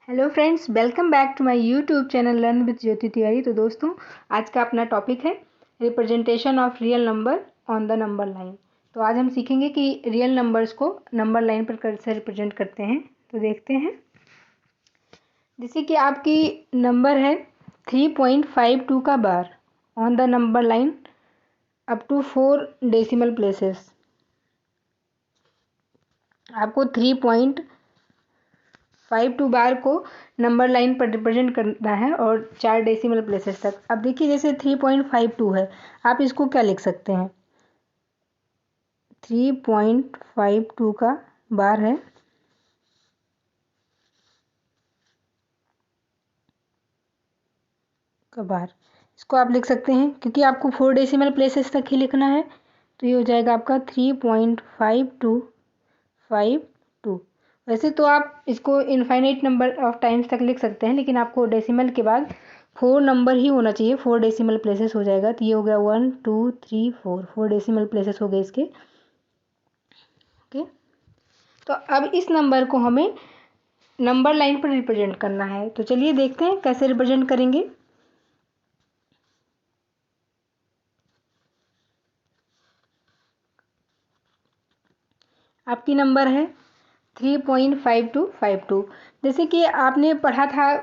Hello friends, welcome back to my YouTube channel learn with Jyoti Tiwari. तो दोस्तों, आज का अपना टॉपिक है representation of real number on the number line. तो आज हम सीखेंगे कि रियल नंबर्स को नंबर लाइन पर कैसे रिप्रेजेंट करते हैं। तो देखते हैं, जैसे कि आपकी नंबर है 3.52 का bar on the number line up to 4 decimal places. आपको 3.52 बार को नंबर लाइन पर रिप्रेजेंट करना है और 4 डेसिमल प्लेसेस तक। अब देखिए, जैसे 3.52 है, आप इसको क्या लिख सकते हैं? 3.52 का बार है इसको आप लिख सकते हैं, क्योंकि आपको 4 डेसिमल प्लेसेस तक ही लिखना है। तो ये हो जाएगा आपका 3.5252। वैसे तो आप इसको इनफाइनाइट नंबर ऑफ टाइम्स तक लिख सकते हैं, लेकिन आपको डेसिमल के बाद 4 नंबर ही होना चाहिए। 4 डेसिमल प्लेसेस हो जाएगा। तो ये हो गया 1 2 3 4, 4 डेसिमल प्लेसेस हो गए इसके। ओके, तो अब इस नंबर को हमें नंबर लाइन पर रिप्रेजेंट करना है। तो चलिए देखते हैं कैसे रिप्रेजेंट करेंगे। आपकी नंबर है 3.5252। जैसे कि आपने पढ़ा था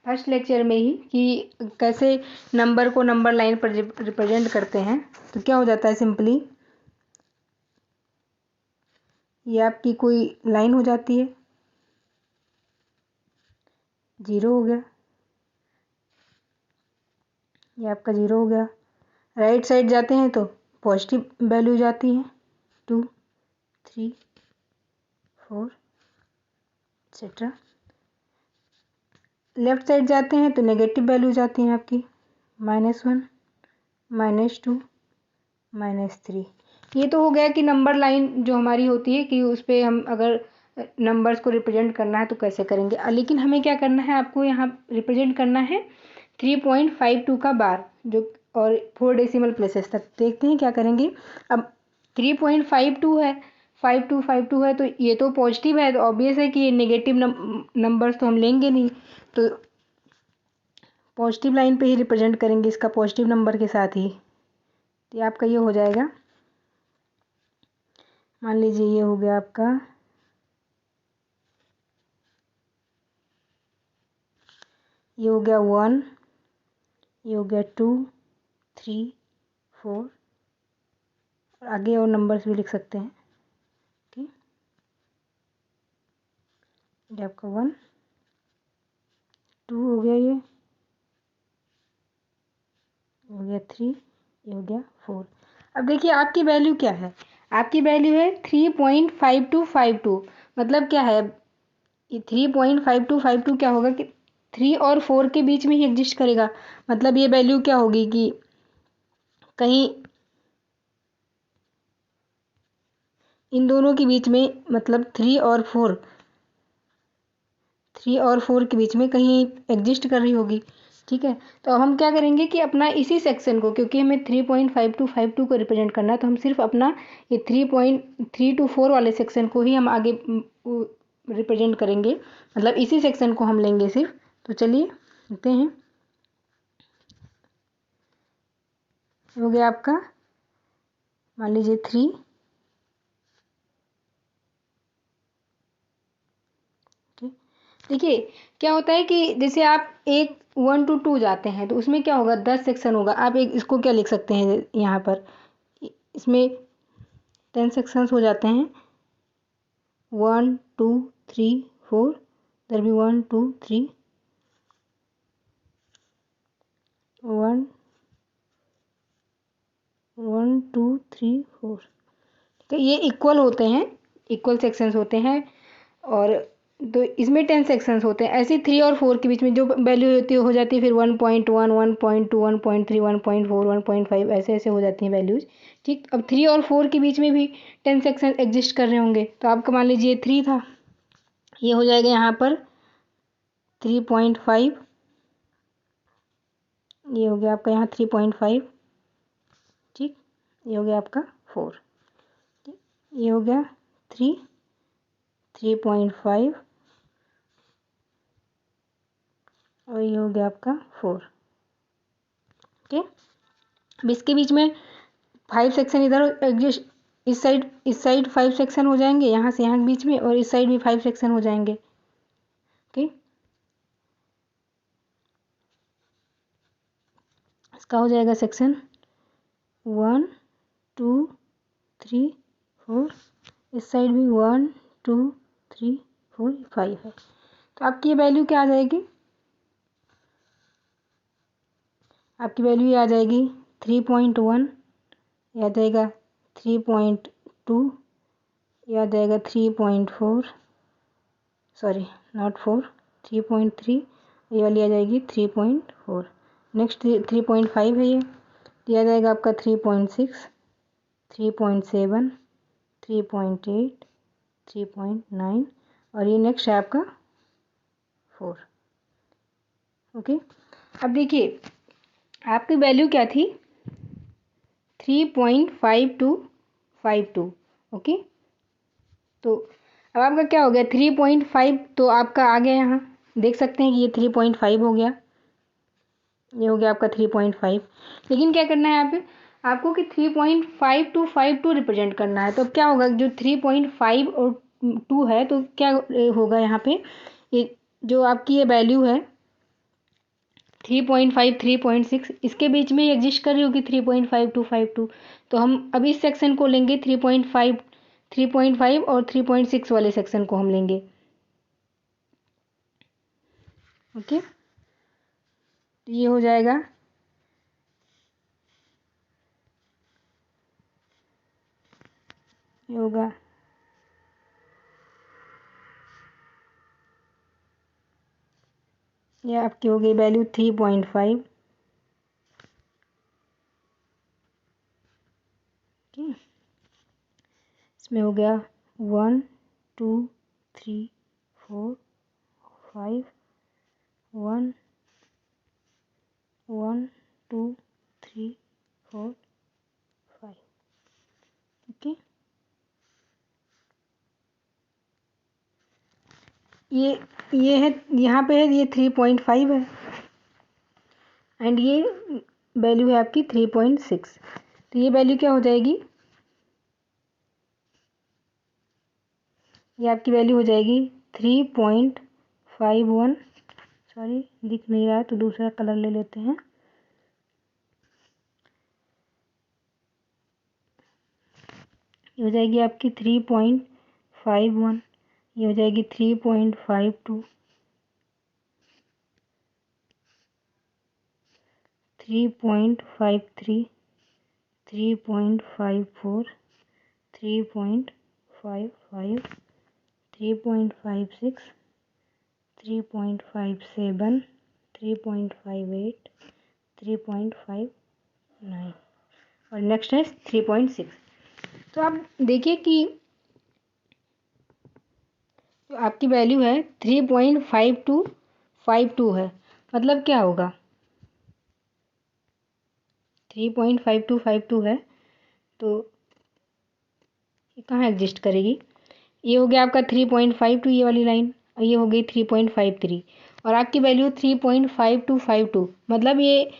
फर्स्ट लेक्चर में ही कि कैसे नंबर को नंबर लाइन पर रिप्रेजेंट करते हैं। तो क्या हो जाता है, सिंपली ये आपकी कोई लाइन हो जाती है, 0 हो गया, ये आपका 0 हो गया। राइट साइड जाते हैं तो पॉजिटिव वैल्यू जाती है, 2 3 4 एक्सेट्रा। लेफ्ट साइड जाते हैं तो नेगेटिव वैल्यू जाती हैं आपकी, -1 -2 -3। ये तो हो गया कि नंबर लाइन जो हमारी होती है कि उस पर हम अगर नंबर्स को रिप्रेजेंट करना है तो कैसे करेंगे। लेकिन हमें क्या करना है, आपको यहाँ रिप्रेजेंट करना है 3.52 का बार, जो और 4 डेसिमल प्लेसेस तक। देखते हैं क्या करेंगे। अब 3.52 है, 5252 है, तो ये तो पॉजिटिव है, तो ऑब्वियस है कि ये नेगेटिव नंबर्स तो हम लेंगे नहीं। तो पॉजिटिव लाइन पे ही रिप्रेजेंट करेंगे इसका, पॉजिटिव नंबर के साथ ही। तो ये आपका ये हो जाएगा, मान लीजिए ये हो गया आपका, ये हो गया 1, ये हो गया 2 3 4, और आगे और नंबर्स भी लिख सकते हैं। ठीक, ये आपका 1 2 हो गया, ये हो गया 3, ये हो गया 4। अब देखिए आपकी वैल्यू क्या है। आपकी वैल्यू है 3.5252। मतलब क्या है, ये 3.5252 क्या होगा कि 3 और 4 के बीच में ही एग्जिस्ट करेगा। मतलब ये वैल्यू क्या होगी कि कहीं इन दोनों के बीच में, मतलब 3 और 4 के बीच में कहीं एग्जिस्ट कर रही होगी। ठीक है, तो अब हम क्या करेंगे कि अपना इसी सेक्शन को, क्योंकि हमें 3.5252 को रिप्रेजेंट करना है, तो हम सिर्फ अपना ये 3.3 to 4 वाले सेक्शन को ही हम आगे रिप्रेजेंट करेंगे। मतलब इसी सेक्शन को हम लेंगे सिर्फ। तो चलिए देखते हैं। हो गया आपका, मान लीजिए 3, देखिए क्या होता है कि जैसे आप 1 to 2 जाते हैं तो उसमें क्या होगा, 10 सेक्शन होगा। आप एक इसको क्या लिख सकते हैं यहाँ पर, इसमें 10 सेक्शंस हो जाते हैं, 1 2 3 4, इधर भी 1 2 3 1 1 2 3 4। तो ये इक्वल होते हैं, इक्वल सेक्शंस होते हैं। और तो इसमें 10 सेक्शंस होते हैं। ऐसे 3 और 4 के बीच में जो वैल्यू होती है हो जाती है फिर 1.1 1.2 1.3 1.4 1.5, ऐसे ऐसे हो जाती हैं वैल्यूज। ठीक, अब 3 और 4 के बीच में भी 10 सेक्शन एग्जिस्ट कर रहे होंगे। तो आपका मान लीजिए 3 था, ये हो जाएगा यहाँ पर 3.5, ये हो गया आपका यहाँ 3.5। ठीक, ये हो गया आपका 4, ये हो गया 3 3.5 ये हो गया आपका 4। ओके, अब इसके बीच में 5 सेक्शन इधर एग्जिस्ट, इस साइड 5 सेक्शन हो जाएंगे, यहाँ से यहाँ के बीच में, और इस साइड भी 5 सेक्शन हो जाएंगे। ओके, इसका हो जाएगा सेक्शन 1 2 3 4, इस साइड भी 1 2 3 4 5 है। तो आपकी ये वैल्यू क्या आ जाएगी? आपकी वैल्यू ये आ जाएगी 3.1, ये आ जाएगा 3.2, ये आ जाएगा 3.4, सॉरी नॉट 4, 3.3, ये वाली आ जाएगी 3.4। नेक्स्ट 3.5 है, ये आ जाएगा आपका 3.6, 3.7, 3.8, 3.9, और ये नेक्स्ट है आपका 4। ओके, अब देखिए आपकी वैल्यू क्या थी? 3.5252। ओके, तो अब आपका क्या हो गया? 3.5 तो आपका आ गया, यहाँ देख सकते हैं कि ये 3.5 हो गया, ये हो गया आपका 3.5। लेकिन क्या करना है यहाँ पे आपको कि 3.5252 रिप्रेजेंट करना है। तो अब क्या होगा, जो 3.5 और 2 है तो क्या होगा यहाँ पे, ये जो आपकी ये वैल्यू है 3.5 3.6, इसके बीच में ही एग्जिस्ट कर रही होगी 3.5252। तो हम अभी इस सेक्शन को लेंगे 3.5 और 3.6 वाले सेक्शन को हम लेंगे। ओके, तो ये हो जाएगा ये होगा ये आपकी हो गई वैल्यू 3.5। ओके, इसमें हो गया 1 2 3 4 5, 1 1 2 3 4 5। ओके, ये है, यहाँ पे है ये 3.5 है, एंड ये वैल्यू है आपकी 3.6। तो ये वैल्यू क्या हो जाएगी? ये आपकी वैल्यू हो जाएगी 3.51, सॉरी दिख नहीं रहा है तो दूसरा कलर ले लेते हैं। ये हो जाएगी आपकी 3.51, ये हो जाएगी 3.52, 3.53, 3.54, 3.55, 3.56, 3.57, 3.58, 3.59, और नेक्स्ट है 3.6। तो आप देखिए कि जो आपकी वैल्यू है 3.5252 है, मतलब क्या होगा? 3.5252 है तो ये कहाँ एग्जिस्ट करेगी? ये हो गया आपका 3.52, ये वाली लाइन, और ये हो गई 3.53, और आपकी वैल्यू 3.5252, मतलब ये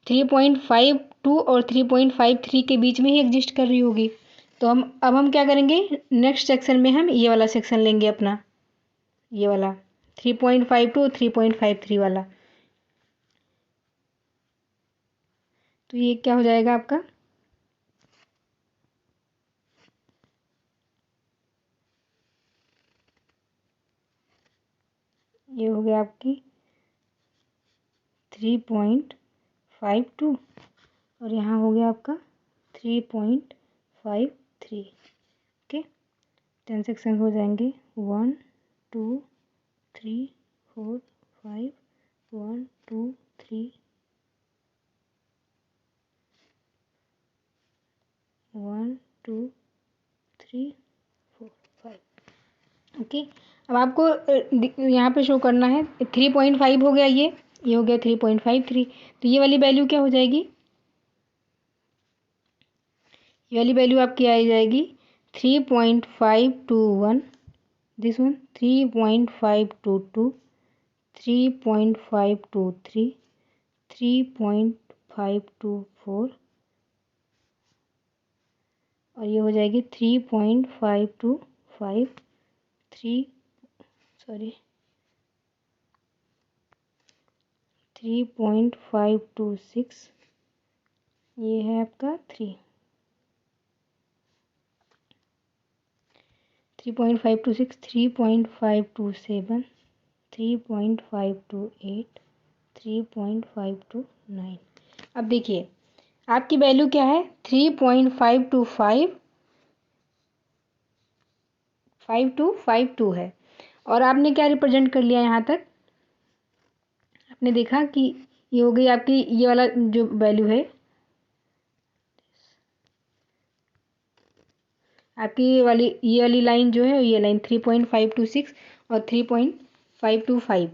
3.52 और 3.53 के बीच में ही एग्जिस्ट कर रही होगी। तो हम क्या करेंगे, नेक्स्ट सेक्शन में हम ये वाला सेक्शन लेंगे अपना, ये वाला 3.52 और 3.53 वाला। तो ये क्या हो जाएगा आपका? ये हो गया आपकी 3.52, और यहाँ हो गया आपका 3.53। ओके, 10 सेक्शन हो जाएंगे, 1 2 3 4 5, 1 2 3 1 2 3 4 5। ओके, अब आपको यहाँ पे शो करना है 3.5 हो गया, ये हो गया 3.53। तो ये वाली वैल्यू क्या हो जाएगी? ये वाली वैल्यू आपकी आ जाएगी 3.521, दिस वन 3.522, 3.523, 3.524 और ये हो जाएगी 3.525, 3.526, ये है आपका 3.526, 3.527, 3.528, 3.529। अब देखिए आपकी वैल्यू क्या है, 3.525, 5252 है। और आपने क्या रिप्रेजेंट कर लिया यहाँ तक, आपने देखा कि ये हो गई आपकी ये वाला जो वैल्यू है, आपकी ये वाली लाइन जो है, ये लाइन 3.526 और 3.525,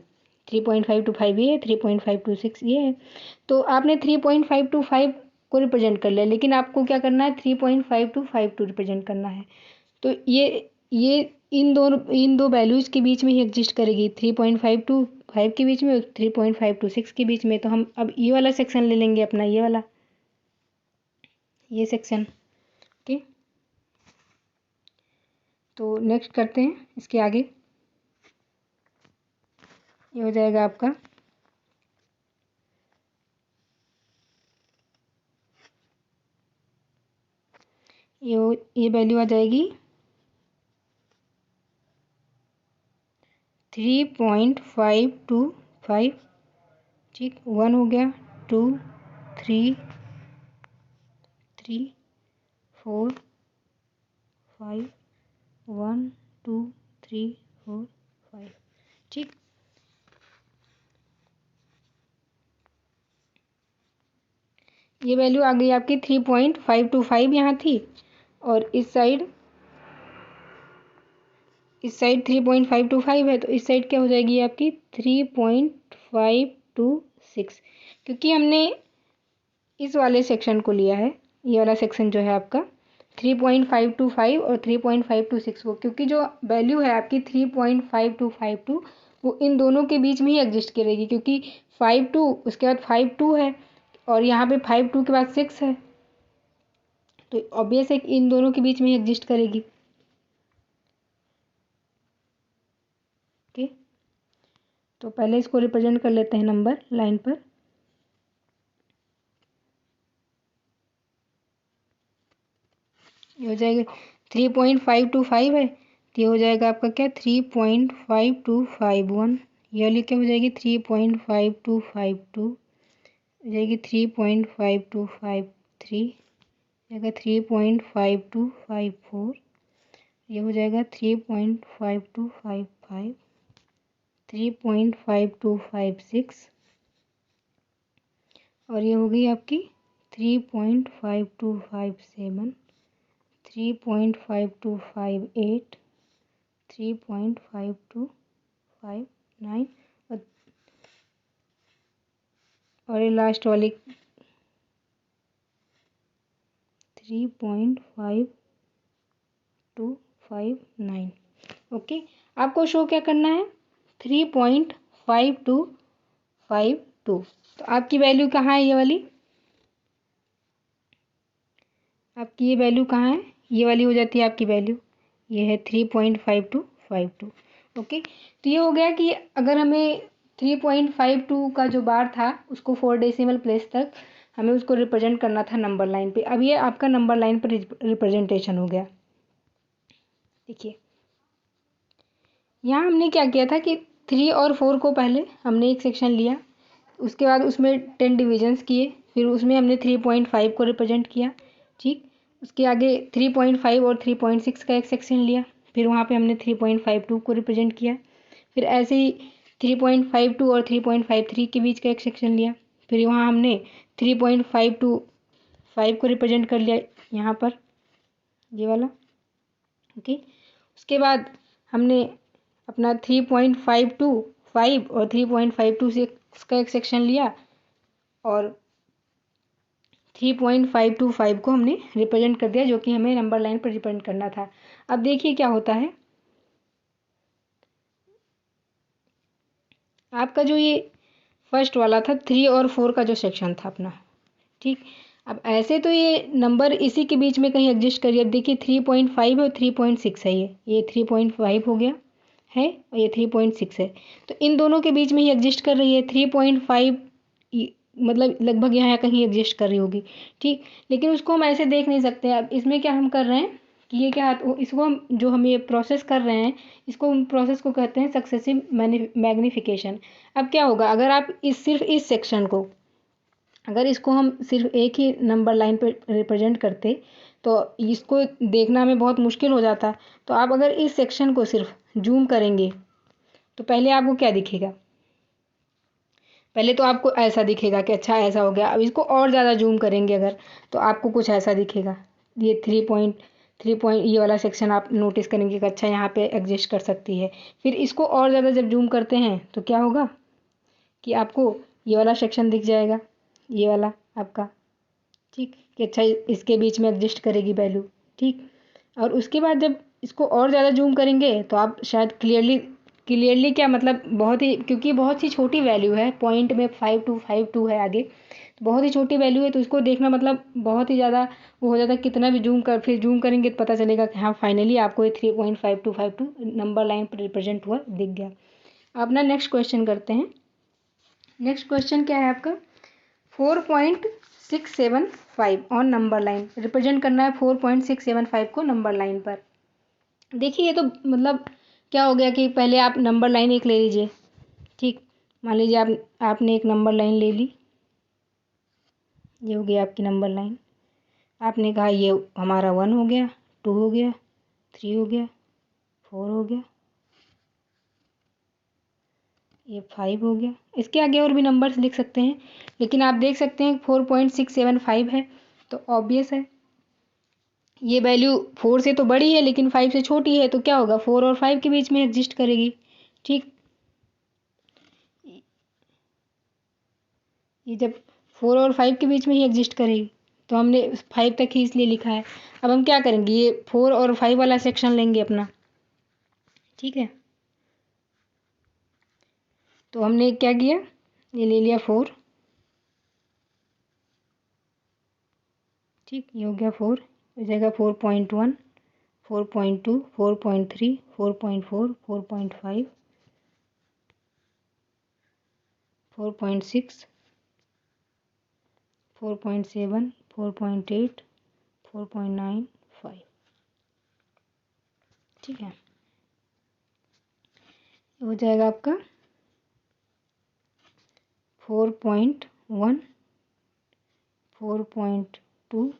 3.525 ये है, 3.526 ये है। तो आपने 3.525 को रिप्रेजेंट कर लिया, लेकिन आपको क्या करना है, 3.5252 रिप्रेजेंट करना है। तो ये इन दो वैल्यूज़ के बीच में ही एग्जिस्ट करेगी, 3.525 के बीच में और 3.526 के बीच में। तो हम अब ये वाला सेक्शन ले लेंगे अपना, ये वाला, ये सेक्शन। ओके, तो नेक्स्ट करते हैं इसके आगे। ये हो जाएगा आपका ये वैल्यू आ जाएगी 3.525, ठीक, 1 हो गया, 2, 3, 4, 5, 1, 2, 3, 4, 5, ठीक। ये वैल्यू आ गई आपकी 3.525 यहाँ थी, और इस साइड 3.525 है, तो इस साइड क्या हो जाएगी आपकी 3.526, क्योंकि हमने इस वाले सेक्शन को लिया है, ये वाला सेक्शन जो है आपका 3.525 और 3.526 वो, क्योंकि जो वैल्यू है आपकी 3.5252 वो इन दोनों के बीच में ही एग्जिस्ट करेगी, क्योंकि 52 उसके बाद 52 है और यहाँ पे 52 के बाद 6 है, तो ऑब्वियस है कि इन दोनों के बीच में ही एग्जिस्ट करेगी। ओके, तो पहले इसको रिप्रेजेंट कर लेते हैं नंबर लाइन पर। ये हो जाएगा 3.525 है, तो ये हो जाएगा आपका क्या 3.5251, ये वाली क्या हो जाएगी 3.5252, हो जाएगी 3.5253, जाएगा 3.5254, ये हो जाएगा 3.5255, 3.5256 और ये हो गई आपकी 3.5257, 3.5258, 3.5259 और ये लास्ट वाली 3.5259। ओके, आपको शो क्या करना है 3.5252। तो आपकी वैल्यू कहाँ है, ये वाली आपकी ये वैल्यू कहाँ है, ये वाली हो जाती है आपकी वैल्यू, ये है 3.5252। ओके, तो ये हो गया कि अगर हमें 3.52 का जो बार था उसको 4 डेसिमल प्लेस तक हमें उसको रिप्रेजेंट करना था नंबर लाइन पे। अब ये आपका नंबर लाइन पर रिप्रेजेंटेशन हो गया। देखिए यहाँ हमने क्या किया था कि 3 और 4 को पहले हमने एक सेक्शन लिया, उसके बाद उसमें 10 डिविजन्स किए, फिर उसमें हमने 3.5 को रिप्रेजेंट किया, ठीक। उसके आगे 3.5 और 3.6 का एक सेक्शन लिया, फिर वहाँ पे हमने 3.52 को रिप्रेजेंट किया, फिर ऐसे ही 3.52 और 3.53 के बीच का एक सेक्शन लिया, फिर वहाँ हमने 3.525 को रिप्रेजेंट कर लिया यहाँ पर, ये वाला। ओके, उसके बाद हमने अपना 3.525 और 3.526 का एक सेक्शन लिया और 3.525 को हमने रिप्रेजेंट कर दिया, जो कि हमें नंबर लाइन पर रिप्रेजेंट करना था। अब देखिए क्या होता है, आपका जो ये फर्स्ट वाला था 3 और 4 का जो सेक्शन था अपना, ठीक। अब ऐसे तो ये नंबर इसी के बीच में कहीं एग्जिस्ट करिए। अब देखिए 3.5 है और 3.6 है, ये 3.5 हो गया है और ये 3.6 है, तो इन दोनों के बीच में ही एग्जिस्ट कर रही है। 3.5 मतलब लगभग यहाँ कहीं एग्जिस्ट कर रही होगी, ठीक। लेकिन उसको हम ऐसे देख नहीं सकते। अब इसमें क्या हम कर रहे हैं कि ये क्या, इसको हम जो हम ये प्रोसेस कर रहे हैं, इसको हम प्रोसेस को कहते हैं सक्सेसिव मैग्नीफिकेशन। अब क्या होगा अगर आप सिर्फ इस सेक्शन को, अगर इसको हम सिर्फ एक ही नंबर लाइन पे रिप्रेजेंट करते तो इसको देखना हमें बहुत मुश्किल हो जाता। तो आप अगर इस सेक्शन को सिर्फ जूम करेंगे तो पहले आपको क्या दिखेगा, पहले तो आपको ऐसा दिखेगा कि अच्छा ऐसा हो गया। अब इसको और ज़्यादा जूम करेंगे अगर, तो आपको कुछ ऐसा दिखेगा। ये 3.3 ये वाला सेक्शन आप नोटिस करेंगे कि अच्छा यहाँ पे एग्जिस्ट कर सकती है। फिर इसको और ज़्यादा जब जूम करते हैं तो क्या होगा कि आपको ये वाला सेक्शन दिख जाएगा, ये वाला आपका, ठीक, कि अच्छा इसके बीच में एग्जिस्ट करेगी वैल्यू, ठीक। और उसके बाद जब इसको और ज़्यादा जूम करेंगे तो आप शायद क्लियरली क्या मतलब बहुत ही, क्योंकि बहुत ही छोटी वैल्यू है, पॉइंट में 5252 है आगे, तो बहुत ही छोटी वैल्यू है, तो इसको देखना मतलब बहुत ही ज़्यादा वो हो जाता है। कितना भी जूम कर, फिर जूम करेंगे तो पता चलेगा कि हाँ फाइनली आपको ये 3.5252 नंबर लाइन पर रिप्रेजेंट हुआ दिख गया। अपना नेक्स्ट क्वेश्चन करते हैं। नेक्स्ट क्वेश्चन क्या है आपका, 4.675 ऑन नंबर लाइन, रिप्रेजेंट करना है 4.675 को नंबर लाइन पर। देखिए ये तो मतलब क्या हो गया कि पहले आप नंबर लाइन एक ले लीजिए, ठीक। मान लीजिए आपने एक नंबर लाइन ले ली, ये हो गया आपकी नंबर लाइन। आपने कहा ये हमारा 1 हो गया, 2 हो गया, 3 हो गया, 4 हो गया, ये 5 हो गया। इसके आगे और भी नंबर्स लिख सकते हैं, लेकिन आप देख सकते हैं 4.675 है, तो ऑब्वियस है ये वैल्यू 4 से तो बड़ी है लेकिन 5 से छोटी है, तो क्या होगा 4 और 5 के बीच में एग्जिस्ट करेगी, ठीक। ये जब 4 और 5 के बीच में ही एग्जिस्ट करेगी तो हमने 5 तक ही इसलिए लिखा है। अब हम क्या करेंगे, ये 4 और 5 वाला सेक्शन लेंगे अपना, ठीक है। तो हमने क्या किया, ये ले लिया 4, ठीक, ये हो गया 4, हो जाएगा 4.1, 4.2, 4.3, 4.4, 4.5, 4.6, 4.7, 4.8, 4.9, 5, ठीक है। हो जाएगा आपका 4.1, 4.2,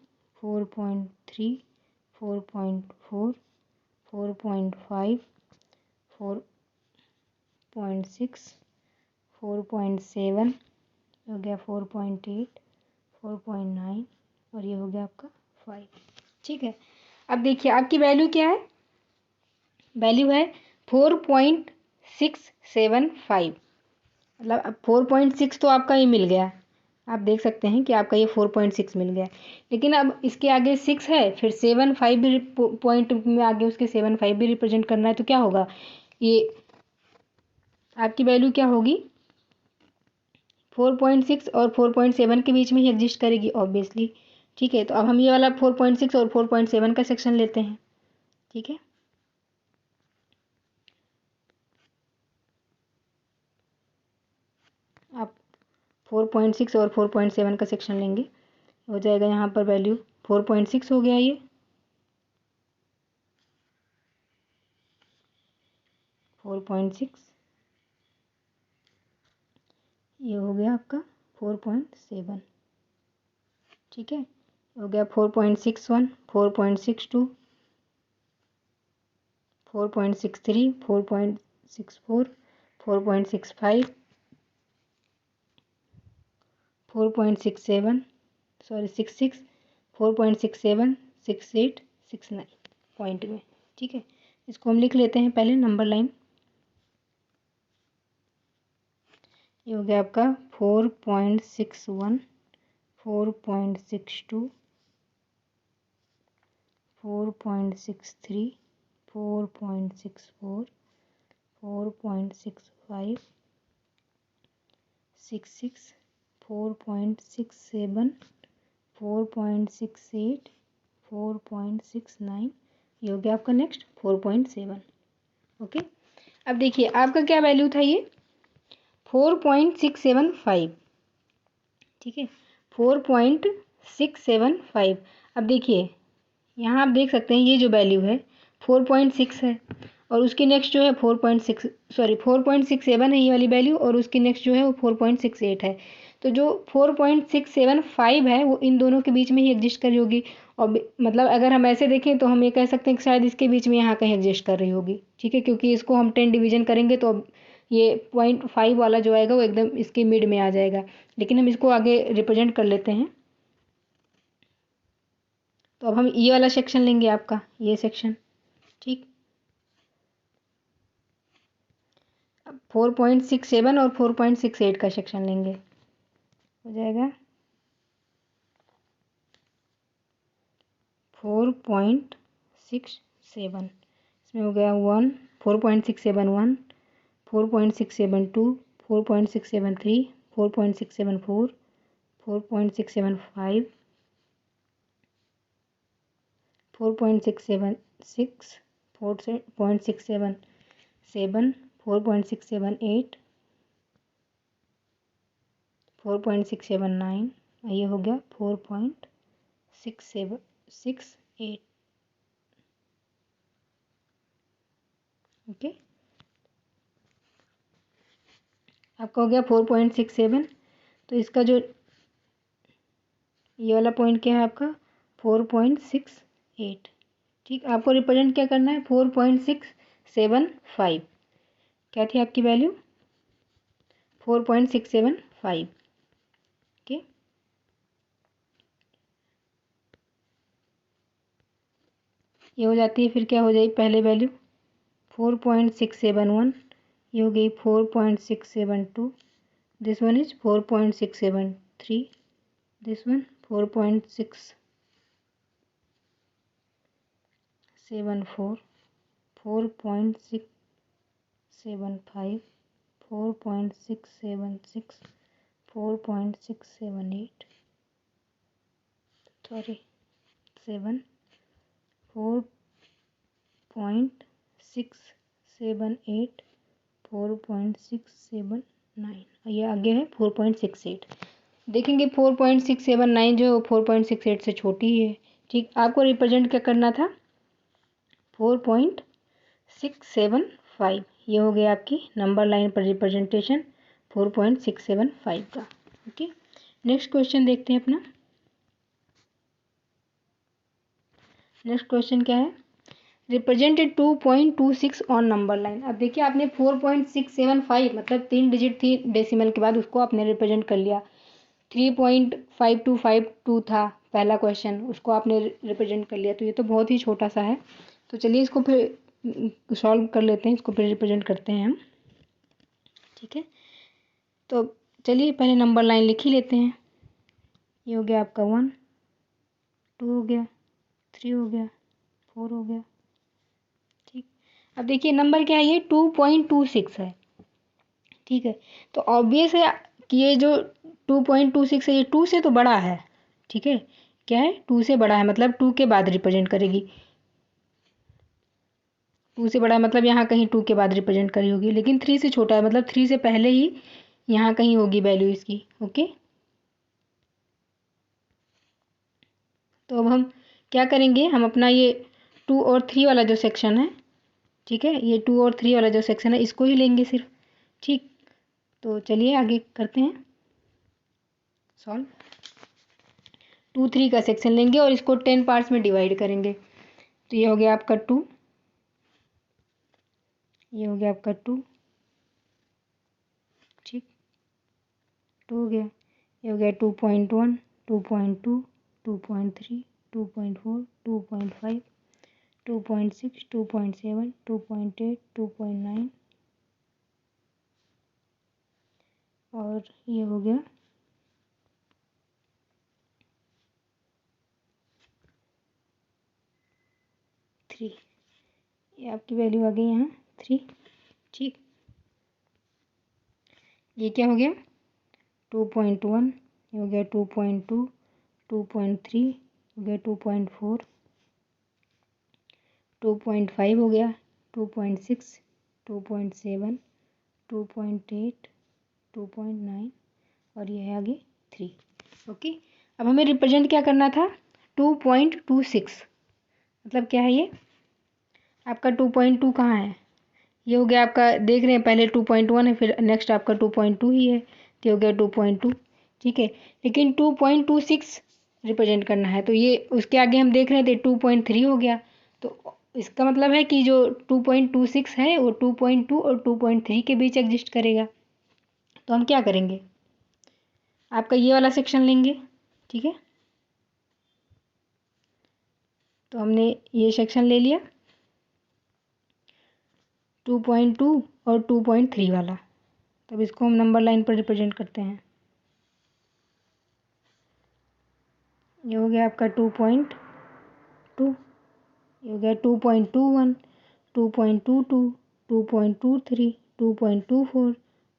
4.3, 4.4, 4.5, 4.6, 4.7, हो गया 4.8, 4.9 और ये हो गया आपका 5, ठीक है। अब देखिए आपकी वैल्यू क्या है, वैल्यू है 4.675, मतलब अब 4.6 तो आपका ये मिल गया, आप देख सकते हैं कि आपका ये 4.6 मिल गया। लेकिन अब इसके आगे 6 है, फिर 7.5 भी पॉइंट में आगे उसके 7.5 भी रिप्रेजेंट करना है, तो क्या होगा, ये आपकी वैल्यू क्या होगी 4.6 और 4.7 के बीच में ही एग्जिस्ट करेगी ऑब्वियसली, ठीक है। तो अब हम ये वाला 4.6 और 4.7 का सेक्शन लेते हैं, ठीक है। आप 4.6 और 4.7 का सेक्शन लेंगे, हो जाएगा यहाँ पर वैल्यू 4.6 हो गया, ये 4.6, ये हो गया आपका 4.7, ठीक है। हो गया 4.61, 4.62, 4.63, 4.64, 4.65, 4.67, सॉरी 66, 4.67, 68, 69 पॉइंट में, ठीक है। इसको हम लिख लेते हैं पहले नंबर लाइन। ये हो गया आपका 4.61, 4.62, 4.63, 4.64, 4.65, 4.66, 4.67, 4.68, 4.69, ये हो गया आपका नेक्स्ट 4.7। ओके, अब देखिए आपका क्या वैल्यू था ये 4.675, ठीक है 4.675। अब देखिए यहाँ आप देख सकते हैं ये जो वैल्यू है 4.6 है और उसकी नेक्स्ट जो है 4.67 है ये वाली वैल्यू, और उसकी नेक्स्ट जो है वो 4.68 है। तो जो 4.675 है वो इन दोनों के बीच में ही एग्जिस्ट कर रही होगी, और मतलब अगर हम ऐसे देखें तो हम ये कह सकते हैं कि शायद इसके बीच में यहाँ कहीं एग्जिस्ट कर रही होगी, ठीक है, क्योंकि इसको हम 10 डिवीजन करेंगे तो अब ये 0.5 वाला जो आएगा वो एकदम इसके मिड में आ जाएगा। लेकिन हम इसको आगे रिप्रेजेंट कर लेते हैं। तो अब हम ये वाला सेक्शन लेंगे, आपका ये सेक्शन, ठीक। अब 4.67 और 4.68 का सेक्शन लेंगे, हो जाएगा 4.67, इसमें हो गया 1, 4.671, 4.672, 4.673, 4.674, 4.675, 4.676, 4.677, 4.678, 4.679, ये हो गया 4.6768। ओके, आपका हो गया 4.67। तो इसका जो ये वाला पॉइंट क्या है आपका 4.68, ठीक। आपको रिप्रेजेंट क्या करना है 4.675, क्या थी आपकी वैल्यू 4.675। ओके, ये हो जाती है, फिर क्या हो जाएगी पहले वैल्यू 4.671, ये हो गई 4.672, this one is 4.673, this one 4.674, 4.675, 4.676, 4.678, sorry 7, 4.678, 4.679, और ये आगे है 4.68। देखेंगे 4.679 जो 4.68 से छोटी है, ठीक। आपको रिप्रेजेंट क्या करना था 4.675, ये हो गया आपकी नंबर लाइन पर रिप्रेजेंटेशन 4.675 का। ओके, नेक्स्ट क्वेश्चन देखते हैं अपना। नेक्स्ट क्वेश्चन क्या है, रिप्रेजेंटेड 2.26 ऑन नंबर लाइन। अब देखिए आपने 4.675 मतलब 3 डिजिट थी डेसिमल के बाद, उसको आपने रिप्रेजेंट कर लिया। 3.5252 था पहला क्वेश्चन, उसको आपने रिप्रेजेंट कर लिया, तो ये तो बहुत ही छोटा सा है। तो चलिए इसको फिर सॉल्व कर लेते हैं, इसको फिर रिप्रेजेंट करते हैं हम, ठीक है। तो चलिए पहले नंबर लाइन लिख ही लेते हैं। ये हो गया आपका 1, 2 हो गया, 3 हो गया, 4 हो गया, ठीक। अब देखिए नंबर क्या है, ये 2.26 है, ठीक है। तो ऑब्वियस है कि ये जो 2.26 है ये 2 से तो बड़ा है, ठीक है। क्या है 2 से बड़ा है, मतलब 2 के बाद रिप्रेजेंट करेगी। 2 से बड़ा है मतलब यहाँ कहीं 2 के बाद रिप्रेजेंट करी होगी, लेकिन 3 से छोटा है मतलब 3 से पहले ही यहाँ कहीं होगी वैल्यू इसकी। ओके, तो अब हम क्या करेंगे, हम अपना ये 2 और 3 वाला जो सेक्शन है, ठीक है, ये 2 और 3 वाला जो सेक्शन है इसको ही लेंगे सिर्फ, ठीक। तो चलिए आगे करते हैं सॉल्व। 2, 3 का सेक्शन लेंगे और इसको 10 पार्ट्स में डिवाइड करेंगे। तो ये हो गया आपका 2, ये हो गया आपका 2, ठीक, 2 हो गया, ये हो गया 2.1, 2.2, 2.3, 2.4, 2.5, 2.6, 2.7, 2.8, 2.9, और ये हो गया 3। ये आपकी वैल्यू आ गई यहाँ 3, ठीक। ये क्या हो गया 2.1, ये हो गया 2.2, 2.3 हो गया 2.4, 2.5 हो गया 2.6, 2.7, 2.8, 2.9 और ये है आगे 3। ओके, अब हमें रिप्रेजेंट क्या करना था 2.26, मतलब क्या है ये आपका 2.2 कहाँ है, ये हो गया आपका, देख रहे हैं पहले 2.1 है, फिर नेक्स्ट आपका 2.2 ही है, तो हो गया 2.2। ठीक है, लेकिन 2.26 रिप्रेजेंट करना है, तो ये उसके आगे हम देख रहे थे 2.3 हो गया, तो इसका मतलब है कि जो 2.26 है वो 2.2 और 2.3 के बीच एग्जिस्ट करेगा। तो हम क्या करेंगे, आपका ये वाला सेक्शन लेंगे। ठीक है, तो हमने ये सेक्शन ले लिया 2.2 और 2.3 वाला, तब इसको हम नंबर लाइन पर रिप्रेजेंट करते हैं। ये हो गया आपका 2.2, ये हो गया 2.21, 2.22, 2.23, 2.24,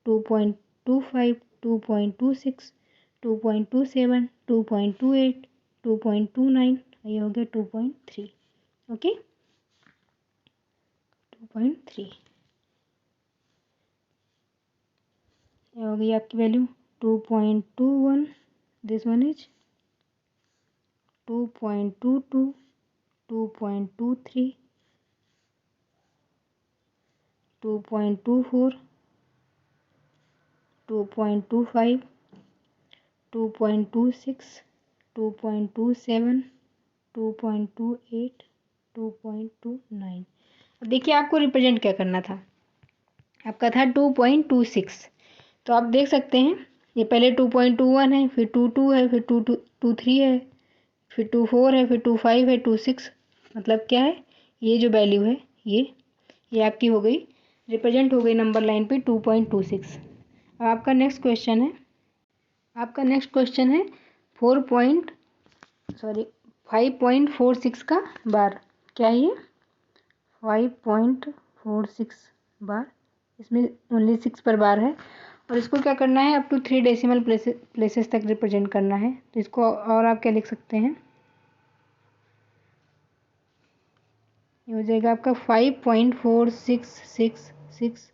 2.25, 2.26, 2.27, 2.28, 2.29, ये हो गया 2.3। ओके, 2.3 ये हो गई आपकी वैल्यू 2.21, दिस वन इज 2.22, 2.23, 2.24, 2.25, 2.26, 2.27, 2.28, 2.29। अब देखिए आपको रिप्रेजेंट क्या करना था, आपका था 2.26, तो आप देख सकते हैं ये पहले 2.21 है, फिर 22 है, फिर 23 है, फिर 24 है, फिर 25 है, 26, मतलब क्या है ये जो वैल्यू है ये आपकी हो गई, रिप्रेजेंट हो गई नंबर लाइन पे 2.26। अब आपका नेक्स्ट क्वेश्चन है, 5.46 का बार, क्या है ये 5.46 बार, इसमें ओनली 6 पर बार है, और इसको क्या करना है अप टू 3 डेसिमल प्लेसेस तक रिप्रेजेंट करना है। तो इसको और आप क्या लिख सकते हैं, ये हो जाएगा आपका 5.4666।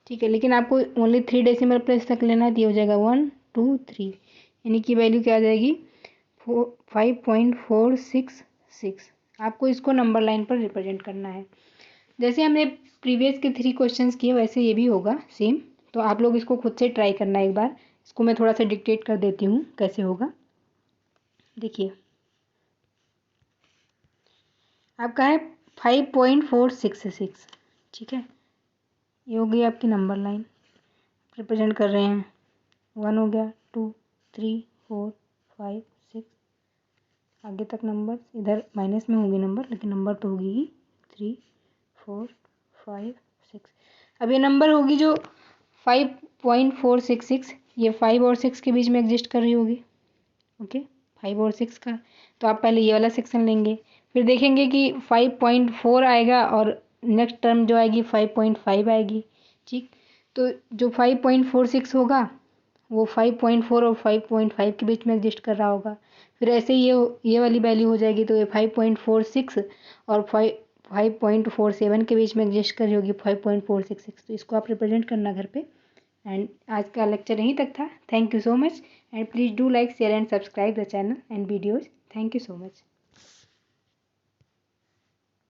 ठीक है, लेकिन आपको ओनली 3 डेसिमल प्लेस तक लेना है, तो ये हो जाएगा 1 2 3, यानी कि वैल्यू क्या आ जाएगी 5.466। आपको इसको नंबर लाइन पर रिप्रेजेंट करना है। जैसे हमने प्रीवियस के 3 क्वेश्चंस किए वैसे ये भी होगा सेम, तो आप लोग इसको खुद से ट्राई करना एक बार। इसको मैं थोड़ा सा डिक्टेट कर देती हूँ कैसे होगा, देखिए आपका है 5.466। ठीक है, ये हो गई आपकी नंबर लाइन, रिप्रेजेंट कर रहे हैं 1 हो गया 2 3 4 5 6, आगे तक नंबर, इधर माइनस में होंगे नंबर, लेकिन नंबर तो होगी ही 3 4 5 6। अब ये नंबर होगी जो 5.466, ये 5 और 6 के बीच में एग्जिस्ट कर रही होगी। ओके, 5 और 6 का, तो आप पहले ये वाला सेक्शन लेंगे, फिर देखेंगे कि 5.4 आएगा और नेक्स्ट टर्म जो आएगी 5.5 आएगी। ठीक, तो जो 5.46 होगा वो 5.4 और 5.5 के बीच में एग्जिस्ट कर रहा होगा, फिर ऐसे ही ये वाली वैल्यू हो जाएगी, तो ये 5.46 और 5.47 के बीच में एग्जिस्ट कर रही होगी 5.466। तो इसको आप रिप्रेजेंट करना घर पे। एंड आज का लेक्चर यहीं तक था। Thank you so much, and please do like share and subscribe the channel and videos. Thank you so much.